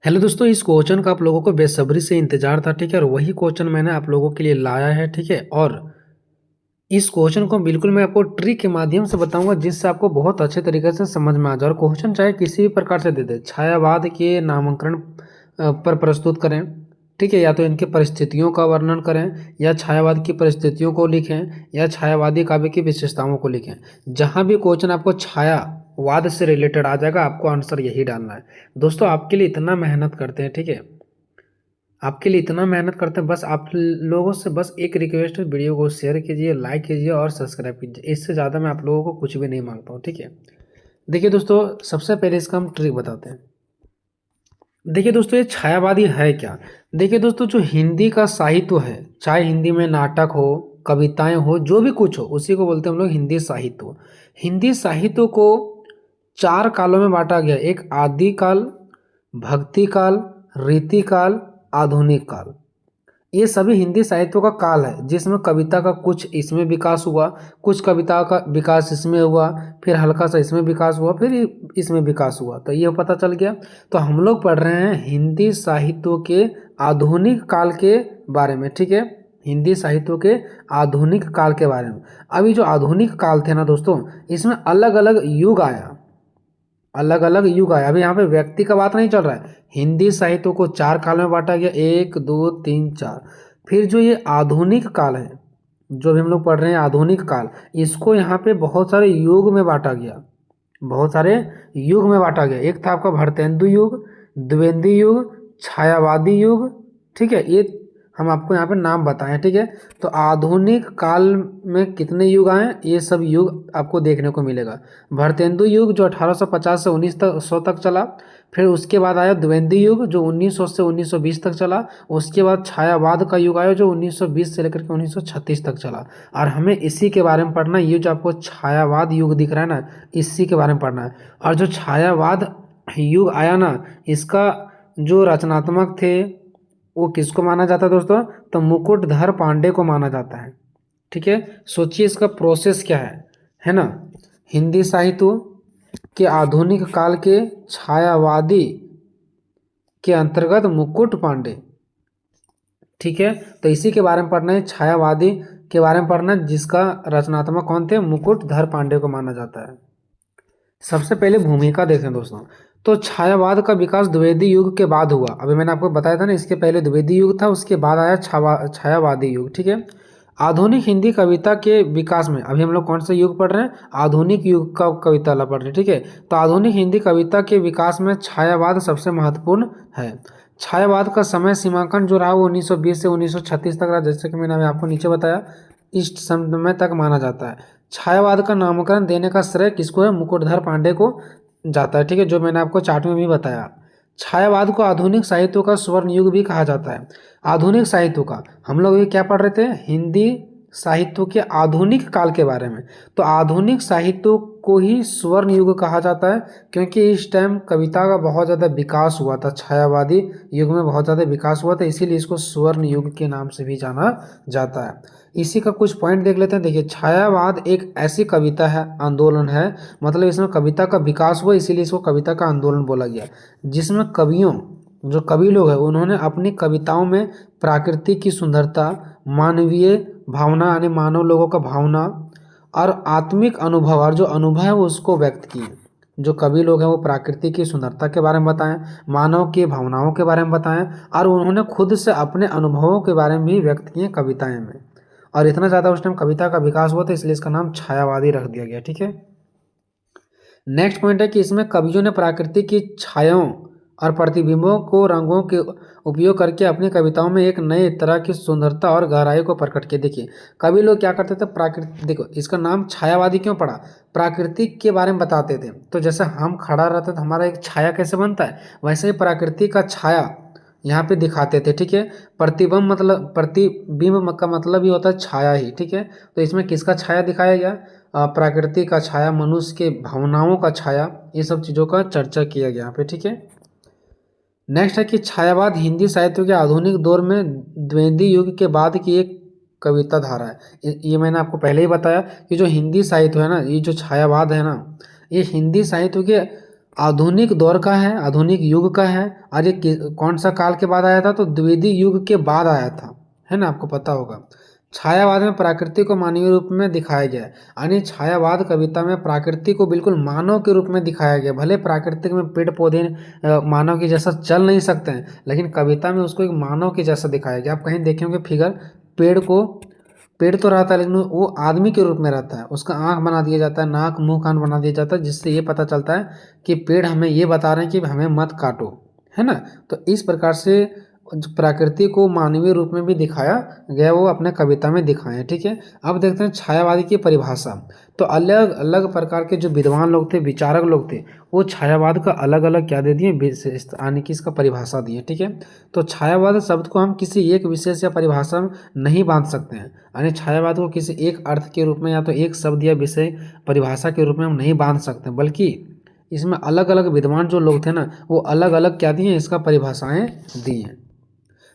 Hello दोस्तों, इस question का आप लोगों को बेसब्री से इंतजार था। ठीक है, और वही क्वेश्चन मैंने आप लोगों के लिए लाया है। ठीक है, और इस क्वेश्चन को बिल्कुल मैं आपको ट्रिक के माध्यम से बताऊंगा जिससे आपको बहुत अच्छे तरीके से समझ में आ जाए। और क्वेश्चन चाहे किसी भी प्रकार से दे दे, छायावाद के नामकरण पर प्रस्तुत करें। ठीक है, या तो इनके परिस्थितियों का वर्णन करें, या छायावाद की परिस्थितियों को लिखें, या छायावादी काव्य की विशेषताओं को लिखें। जहां भी क्वेश्चन आपको छायावाद से रिलेटेड आ जाएगा, आपको आंसर यही डालना है। दोस्तों, आपके लिए इतना मेहनत करते हैं। ठीक है, आपके लिए इतना मेहनत करते हैं। बस आप लोगों से बस एक रिक्वेस्ट है, वीडियो को शेयर कीजिए, लाइक कीजिए और सब्सक्राइब कीजिए। इससे ज़्यादा मैं आप लोगों को कुछ भी नहीं मांगता हूँ। ठीक है, देखिए दोस्तों, सबसे पहले इसका हम ट्रिक बताते हैं। देखिए दोस्तों, ये छायावादी है क्या। देखिए दोस्तों, जो हिंदी का साहित्य है, चाहे हिंदी में नाटक हो, कविताएं हो, जो भी कुछ हो, उसी को बोलते हैं हम लोग हिंदी साहित्य। हिंदी साहित्य को चार कालों में बांटा गया। एक आदि काल, भक्ति काल, रीति काल, आधुनिक काल। ये सभी हिंदी साहित्य का काल है, जिसमें कविता का कुछ इसमें विकास हुआ, कुछ कविता का विकास इसमें हुआ, फिर हल्का सा इसमें विकास हुआ, फिर इसमें विकास हुआ। तो ये पता चल गया। तो हम लोग पढ़ रहे हैं हिंदी साहित्य के आधुनिक काल के बारे में। ठीक है, हिंदी साहित्य के आधुनिक काल के बारे में। अभी जो आधुनिक काल थे ना दोस्तों, इसमें अलग अलग युग आया, अलग अलग युग आया। अभी यहाँ पे व्यक्ति का बात नहीं चल रहा है। हिंदी साहित्य को चार काल में बांटा गया, एक दो तीन चार। फिर जो ये आधुनिक काल है, जो भी हम लोग पढ़ रहे हैं आधुनिक काल, इसको यहाँ पे बहुत सारे युग में बांटा गया, बहुत सारे युग में बांटा गया। एक था आपका भरतेंदु युग, द्विवेदी युग, छायावादी युग। ठीक है, ये हम आपको यहाँ पे नाम बताएं। ठीक है, तो आधुनिक काल में कितने युग आए, ये सब युग आपको देखने को मिलेगा। भरतेंदु युग जो 1850 से 1900 तक चला। फिर उसके बाद आया द्विवेदी युग जो 1900 से 1920 तक चला। उसके बाद छायावाद का युग आया जो 1920 से लेकर के 1936 तक चला। और हमें इसी के बारे में पढ़ना है। ये जो आपको छायावाद युग दिख रहा है ना, इसी के बारे में पढ़ना है। और जो छायावाद युग आया ना, इसका जो रचनात्मक थे वो किसको माना जाता है दोस्तों, तो मुकुटधर पांडे को माना जाता है। ठीक है, सोचिए इसका प्रोसेस क्या है ना। हिंदी साहित्य के आधुनिक काल के छायावादी के अंतर्गत मुकुट पांडे। ठीक है, तो इसी के बारे में पढ़ना है, छायावादी के बारे में पढ़ना है, जिसका रचनात्मक कौन थे, मुकुटधर पांडे को माना जाता है। सबसे पहले भूमिका देखें दोस्तों, तो छायावाद का विकास द्विवेदी युग के बाद हुआ। अभी मैंने आपको बताया था ना, इसके पहले द्विवेदी युग था, उसके बाद आया छायावादी युग। ठीक है, आधुनिक हिंदी कविता के विकास में अभी हम लोग कौन सा युग पढ़ रहे हैं, आधुनिक युग का कविता पढ़ रहे हैं। ठीक है, तो आधुनिक हिंदी कविता के विकास में छायावाद सबसे महत्वपूर्ण है। छायावाद का समय सीमांकन जो रहा वो 1920 से 1936 तक रहा, जैसे कि मैंने अभी आपको नीचे बताया, इस समय तक माना जाता है। छायावाद का नामकरण देने का श्रेय किसको है, मुकुटधर पांडे को जाता है। ठीक है, जो मैंने आपको चार्ट में भी बताया। छायावाद को आधुनिक साहित्य का स्वर्ण युग भी कहा जाता है। आधुनिक साहित्य का हम लोग ये क्या पढ़ रहे थे, हिंदी साहित्य के आधुनिक काल के बारे में। तो आधुनिक साहित्य को ही स्वर्ण युग कहा जाता है, क्योंकि इस टाइम कविता का बहुत ज़्यादा विकास हुआ था, छायावादी युग में बहुत ज़्यादा विकास हुआ था, इसीलिए इसको स्वर्ण युग के नाम से भी जाना जाता है। इसी का कुछ पॉइंट देख लेते हैं। देखिए, छायावाद एक ऐसी कविता है, आंदोलन है, मतलब इसमें कविता का विकास हुआ, इसीलिए इसको कविता का आंदोलन बोला गया, जिसमें कवियों, जो कवि लोग हैं, उन्होंने अपनी कविताओं में प्रकृति की सुंदरता, मानवीय भावना यानी मानव लोगों का भावना और आत्मिक अनुभव, और जो अनुभव है वो उसको व्यक्त किए। जो कवि लोग हैं वो प्रकृति की सुंदरता के बारे में बताएं, मानव की भावनाओं के बारे में बताएं, और उन्होंने खुद से अपने अनुभवों के बारे में भी व्यक्त किए कविताएं में। और इतना ज़्यादा उस टाइम कविता का विकास हुआ था, इसलिए इसका नाम छायावादी रख दिया गया। ठीक है, नेक्स्ट पॉइंट है कि इसमें कवियों ने प्रकृति की छायाओं और प्रतिबिंबों को रंगों के उपयोग करके अपनी कविताओं में एक नए तरह की सुंदरता और गहराई को प्रकट किया। देखिए, कवि लोग क्या करते थे, प्राकृतिक, देखो इसका नाम छायावादी क्यों पड़ा, प्राकृतिक के बारे में बताते थे। तो जैसे हम खड़ा रहते तो हमारा एक छाया कैसे बनता है, वैसे ही प्रकृति का छाया यहाँ पे दिखाते थे। ठीक है, प्रतिबिंब मतलब, प्रतिबिंब का मतलब ही होता है छाया ही। ठीक है, तो इसमें किसका छाया दिखाया गया, प्रकृति का छाया, मनुष्य के भावनाओं का छाया, ये सब चीज़ों का चर्चा किया गया यहाँ पे। ठीक है, नेक्स्ट है कि छायावाद हिंदी साहित्य के आधुनिक दौर में द्विवेदी युग के बाद की एक कविता धारा है। ये मैंने आपको पहले ही बताया कि जो हिंदी साहित्य है ना, ये जो छायावाद है ना, ये हिंदी साहित्य के आधुनिक दौर का है, आधुनिक युग का है। और ये कौन सा काल के बाद आया था? तो द्विवेदी युग के बाद आया था, है ना, आपको पता होगा। छायावाद में प्रकृति को मानवीय रूप में दिखाया गया है, यानी छायावाद कविता में प्रकृति को बिल्कुल मानव के रूप में दिखाया गया। भले प्राकृतिक में पेड़ पौधे मानव के जैसा चल नहीं सकते हैं, लेकिन कविता में उसको एक मानव के जैसा दिखाया गया। आप कहीं देखे होंगे फिगर, पेड़ तो रहता है लेकिन वो आदमी के रूप में रहता है। उसका आंख बना दिया जाता है, नाक मुंह कान बना दिया जाता है, जिससे ये पता चलता है कि पेड़ हमें ये बता रहे हैं कि हमें मत काटो, है ना। तो इस प्रकार से प्रकृति को मानवीय रूप में भी दिखाया गया, वो अपने कविता में दिखाए हैं, ठीक है। अब देखते हैं छायावादी की परिभाषा। तो अलग अलग प्रकार के जो विद्वान लोग थे, विचारक लोग थे, वो छायावाद का अलग अलग क्या दे दिए, यानी कि इसका परिभाषा दिए, ठीक है। तो छायावाद शब्द को हम किसी एक विशेष या परिभाषा में नहीं बांध सकते हैं, यानी छायावाद को किसी एक अर्थ के रूप में या तो एक शब्द या विषय परिभाषा के रूप में हम नहीं बांध सकते, बल्कि इसमें अलग अलग विद्वान जो लोग थे ना, वो अलग अलग क्या दिए, इसका परिभाषाएं दी हैं।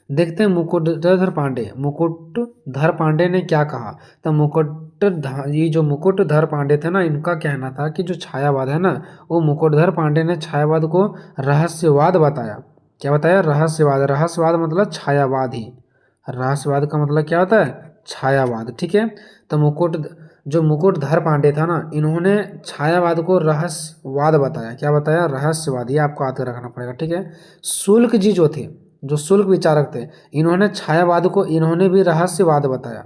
देखते हैं मुकुटधर पांडे ने क्या कहा। तो ये जो मुकुटधर पांडे थे ना, इनका कहना था कि जो छायावाद है ना, वो मुकुटधर पांडे ने छायावाद को रहस्यवाद बताया। क्या बताया? रहस्यवाद। रहस्यवाद मतलब छायावाद ही। रहस्यवाद का मतलब क्या होता है? छायावाद, ठीक है। तो जो मुकुटधर पांडे था ना, इन्होंने छायावाद को रहस्यवाद बताया। क्या बताया? रहस्यवाद। ये आपको याद रखना पड़ेगा, ठीक है। शुल्क जी जो थे, जो शुल्क विचारक थे, इन्होंने छायावाद को, इन्होंने भी रहस्यवाद बताया,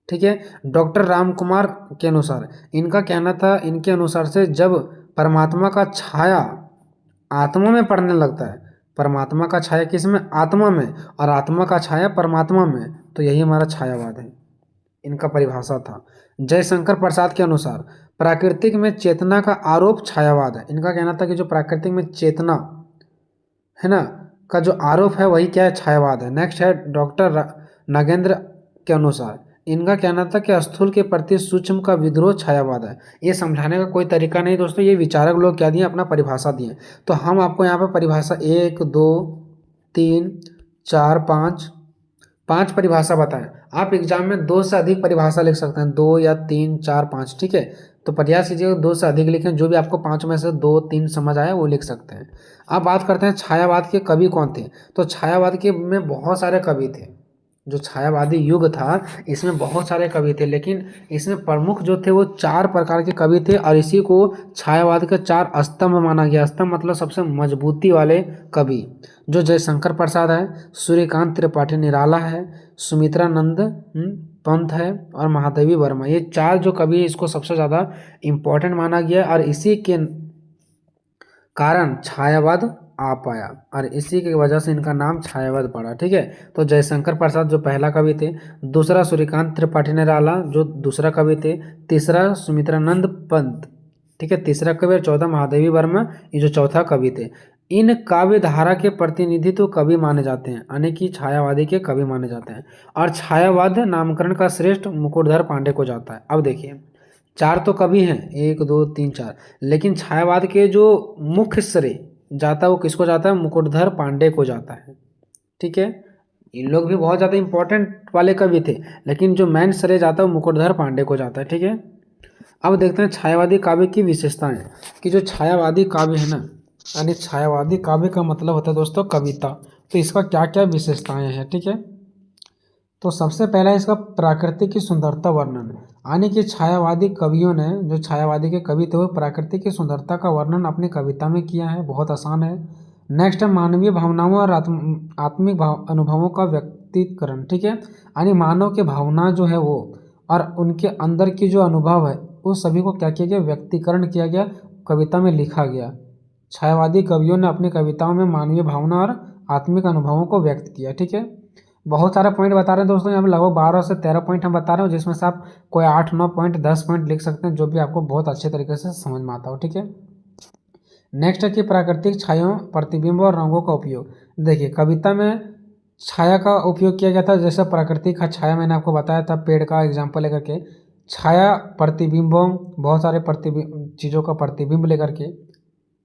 ठीक है। डॉक्टर राम कुमार के अनुसार, इनका कहना था, इनके अनुसार से जब परमात्मा का छाया आत्मा में पड़ने लगता है, परमात्मा का छाया किस में? आत्मा में, और आत्मा का छाया परमात्मा में, तो यही हमारा छायावाद है। इनका परिभाषा था। जयशंकर प्रसाद के अनुसार प्राकृतिक में चेतना का आरोप छायावाद है। इनका कहना था कि जो प्राकृतिक में चेतना है ना का जो आरोप है, वही क्या है? छायावाद है। नेक्स्ट है डॉक्टर नागेंद्र के अनुसार, इनका कहना था कि स्थूल के प्रति सूक्ष्म का विद्रोह छायावाद है। ये समझाने का कोई तरीका नहीं दोस्तों, ये विचारक लोग क्या दिए? अपना परिभाषा दिए। तो हम आपको यहाँ पे परिभाषा 1 2 3 4 5 परिभाषा बताएं। आप एग्जाम में 2 से अधिक परिभाषा लिख सकते हैं, 2 या 3 4 5, ठीक है। तो प्रयास कीजिएगा 2 से अधिक लिखें, जो भी आपको 5 में से 2 3 समझ आए वो लिख सकते हैं। अब बात करते हैं छायावाद के कवि कौन थे। तो छायावाद के में बहुत सारे कवि थे। जो छायावादी युग था, इसमें बहुत सारे कवि थे, लेकिन इसमें प्रमुख जो थे वो 4 प्रकार के कवि थे, और इसी को छायावाद के 4 स्तंभ माना गया। स्तंभ मतलब सबसे मजबूती वाले कवि। जो जयशंकर प्रसाद है, सूर्यकांत त्रिपाठी निराला है, सुमित्रानंद पंत है, और महादेवी वर्मा। ये 4 जो कवि है, इसको सबसे ज़्यादा इम्पोर्टेंट माना गया, और इसी के कारण छायावाद आ पाया, और इसी की वजह से इनका नाम छायावाद पड़ा, ठीक है। तो जयशंकर प्रसाद जो पहला कवि थे, दूसरा सूर्यकांत त्रिपाठी निराला जो दूसरा कवि थे, तीसरा सुमित्रानंद पंत, ठीक है, तीसरा कवि, और चौथा महादेवी वर्मा, ये जो चौथा कवि थे। इन काव्य धारा के प्रतिनिधि तो कवि माने जाते हैं, यानी कि छायावादी के कवि माने जाते हैं, और छायावाद नामकरण का श्रेष्ठ मुकुटधर पांडे को जाता है। अब देखिए, 4 तो कवि हैं, 1 2 3 4, लेकिन छायावाद के जो मुख्य श्रेय जाता है वो किसको जाता है? मुकुटधर पांडे को जाता है, ठीक है। इन लोग भी बहुत ज़्यादा इंपॉर्टेंट वाले कवि थे, लेकिन जो मेन श्रेय जाता है वो मुकुटधर पांडे को जाता है, ठीक है। अब देखते हैं छायावादी काव्य की विशेषताएं, कि जो छायावादी काव्य है ना, यानी छायावादी काव्य का मतलब होता है दोस्तों कविता। तो इसका क्या क्या विशेषताएं हैं, ठीक है। तो सबसे पहला इसका प्राकृतिक की सुंदरता वर्णन, यानी कि छायावादी कवियों ने, जो छायावादी के कवि थे, वो प्राकृतिक की सुंदरता का वर्णन अपनी कविता में किया है। बहुत आसान है। नेक्स्ट है मानवीय भावनाओं और आत्मिक अनुभवों का व्यक्तिकरण, ठीक है। यानी मानव के भावना जो है वो, और उनके अंदर की जो अनुभव है, उस सभी को क्या किया गया? व्यक्तिकरण किया गया, कविता में लिखा गया। छायावादी कवियों ने अपनी कविताओं में मानवीय भावना और आत्मिक अनुभवों को व्यक्त किया, ठीक है। बहुत सारा पॉइंट बता रहे हैं दोस्तों, यहाँ पे लगभग 12 से 13 पॉइंट हम बता रहे हो, जिसमें से आप कोई 8 9 पॉइंट 10 पॉइंट लिख सकते हैं, जो भी आपको बहुत अच्छे तरीके से समझ में आता हो, ठीक है। नेक्स्ट है कि प्राकृतिक छायाओं, प्रतिबिंब और रंगों का उपयोग। देखिए, कविता में छाया का उपयोग किया गया था, जैसे प्राकृतिक का छाया मैंने आपको बताया था, पेड़ का एग्जाम्पल लेकर के। छाया प्रतिबिंबों, बहुत सारे प्रतिबिंब चीज़ों का प्रतिबिंब लेकर के,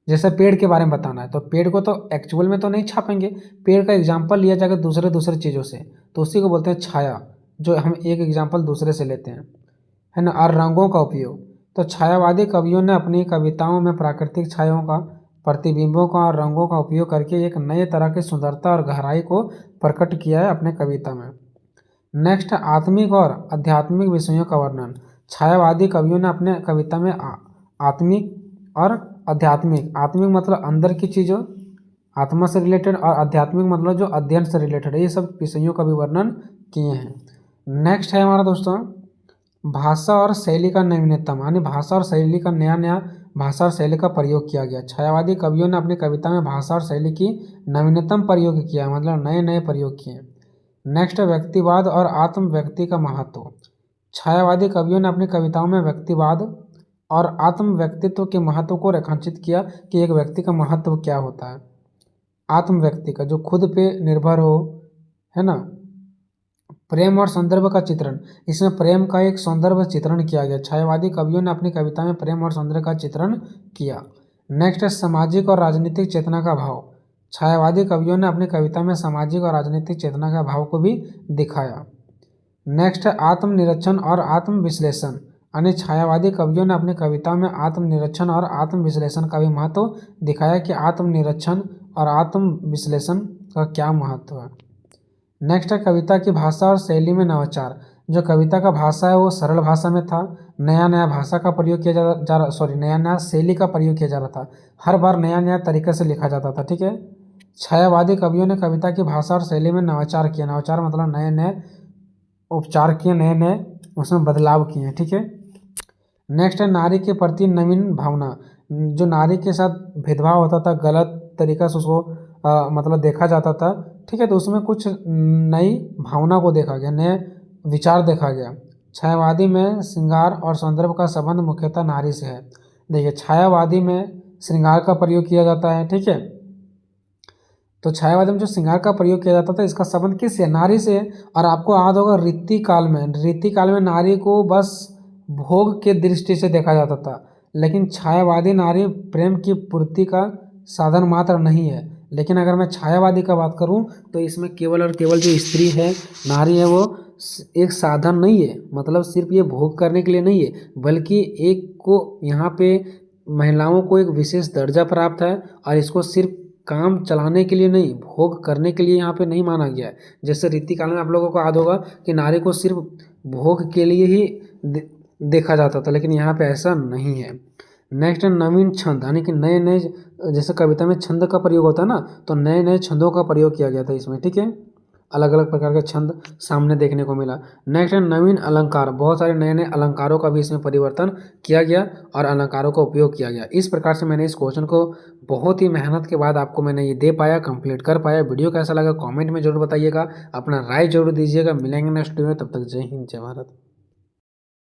जैसे पेड़ के बारे में बताना है, तो पेड़ को तो एक्चुअल में तो नहीं छापेंगे, पेड़ का एग्जाम्पल लिया जाएगा दूसरे चीज़ों से, तो उसी को बोलते हैं छाया, जो हम एक एग्जाम्पल दूसरे से लेते हैं, है ना। और रंगों का उपयोग, तो छायावादी कवियों ने अपनी कविताओं में प्राकृतिक छायाओं का प्रतिबिंबों का और रंगों का उपयोग करके एक नए तरह की सुंदरता और गहराई को प्रकट किया है अपने कविता में। नेक्स्ट, आत्मिक और आध्यात्मिक विषयों का वर्णन। छायावादी कवियों ने अपने कविता में आत्मिक और आध्यात्मिक, आत्मिक मतलब अंदर की चीज़ों, आत्मा से रिलेटेड, और आध्यात्मिक मतलब जो अध्ययन से रिलेटेड है, ये सब विषयों का भी वर्णन किए हैं। नेक्स्ट है हमारा दोस्तों भाषा और शैली का नवीनतम, यानी भाषा और शैली का नया भाषा और शैली का प्रयोग किया गया। छायावादी कवियों ने अपनी कविता में भाषा और शैली की नवीनतम प्रयोग किया, मतलब नए नए प्रयोग किए। नेक्स्ट है व्यक्तिवाद और आत्म व्यक्ति का महत्व। छायावादी कवियों ने अपनी कविताओं में व्यक्तिवाद और आत्म व्यक्तित्व के महत्व को रेखांकित किया कि एक व्यक्ति का महत्व क्या होता है। आत्म व्यक्ति का जो खुद पे निर्भर हो, है ना। प्रेम और संदर्भ का चित्रण, इसमें प्रेम का एक सौंदर्य चित्रण किया गया। छायावादी कवियों ने अपनी कविता में प्रेम और सौंदर्य का चित्रण किया। नेक्स्ट है सामाजिक और राजनीतिक चेतना का भाव। छायावादी कवियों ने अपनी कविता में सामाजिक और राजनीतिक चेतना का भाव को भी दिखाया। नेक्स्ट है आत्मनिरीक्षण और आत्मविश्लेषण, यानी छायावादी कवियों ने अपनी कविता में आत्मनिरीक्षण और आत्मविश्लेषण का भी महत्व दिखाया कि आत्मनिरीक्षण और आत्मविश्लेषण का क्या महत्व है। नेक्स्ट है कविता की भाषा और शैली में नवाचार। जो कविता का भाषा है वो सरल भाषा में था, नया नया भाषा का प्रयोग किया जा रहा, सॉरी नया नया शैली का प्रयोग किया जा रहा था, हर बार नया नया तरीके से लिखा जाता था, ठीक है। छायावादी कवियों ने कविता की भाषा और शैली में नवाचार किया, नवाचार मतलब नए नए उपचार किए, नए नए उसमें बदलाव किए, ठीक है। नेक्स्ट है नारी के प्रति नवीन भावना। जो नारी के साथ भेदभाव होता था, गलत तरीका से उसको मतलब देखा जाता था, ठीक है, तो उसमें कुछ नई भावना को देखा गया, नए विचार देखा गया। छायावादी में श्रृंगार और सौंदर्य का संबंध मुख्यतः नारी से है। देखिए छायावादी में श्रृंगार का प्रयोग किया जाता है, ठीक है, तो छायावादी में जो श्रृंगार का प्रयोग किया जाता था इसका संबंध किससे, नारी से। और आपको याद होगा रीतिकाल में नारी को बस भोग के दृष्टि से देखा जाता था, लेकिन छायावादी नारी प्रेम की पूर्ति का साधन मात्र नहीं है। लेकिन अगर मैं छायावादी का बात करूं तो इसमें केवल और केवल जो स्त्री है, नारी है, वो एक साधन नहीं है, मतलब सिर्फ ये भोग करने के लिए नहीं है, बल्कि एक को यहाँ पे महिलाओं को एक विशेष दर्जा प्राप्त है और इसको सिर्फ काम चलाने के लिए नहीं, भोग करने के लिए यहाँ पे नहीं माना गया है। जैसे रीतिकाल में आप लोगों को याद होगा कि नारी को सिर्फ भोग के लिए ही देखा जाता था, लेकिन यहाँ पे ऐसा नहीं है। नेक्स्ट है नवीन छंद, यानी कि नए नए, जैसे कविता में छंद का प्रयोग होता है ना, तो नए नए छंदों का प्रयोग किया गया था इसमें, ठीक है, अलग अलग प्रकार के छंद सामने देखने को मिला। नेक्स्ट है नवीन अलंकार, बहुत सारे नए नए अलंकारों का भी इसमें परिवर्तन किया गया और अलंकारों का उपयोग किया गया। इस प्रकार से मैंने इस क्वेश्चन को बहुत ही मेहनत के बाद आपको मैंने ये दे पाया, कंप्लीट कर पाया। वीडियो कैसा लगा कमेंट में जरूर बताइएगा, अपना राय जरूर दीजिएगा। मिलेंगे नेक्स्ट वीडियो में, तब तक जय हिंद जय भारत।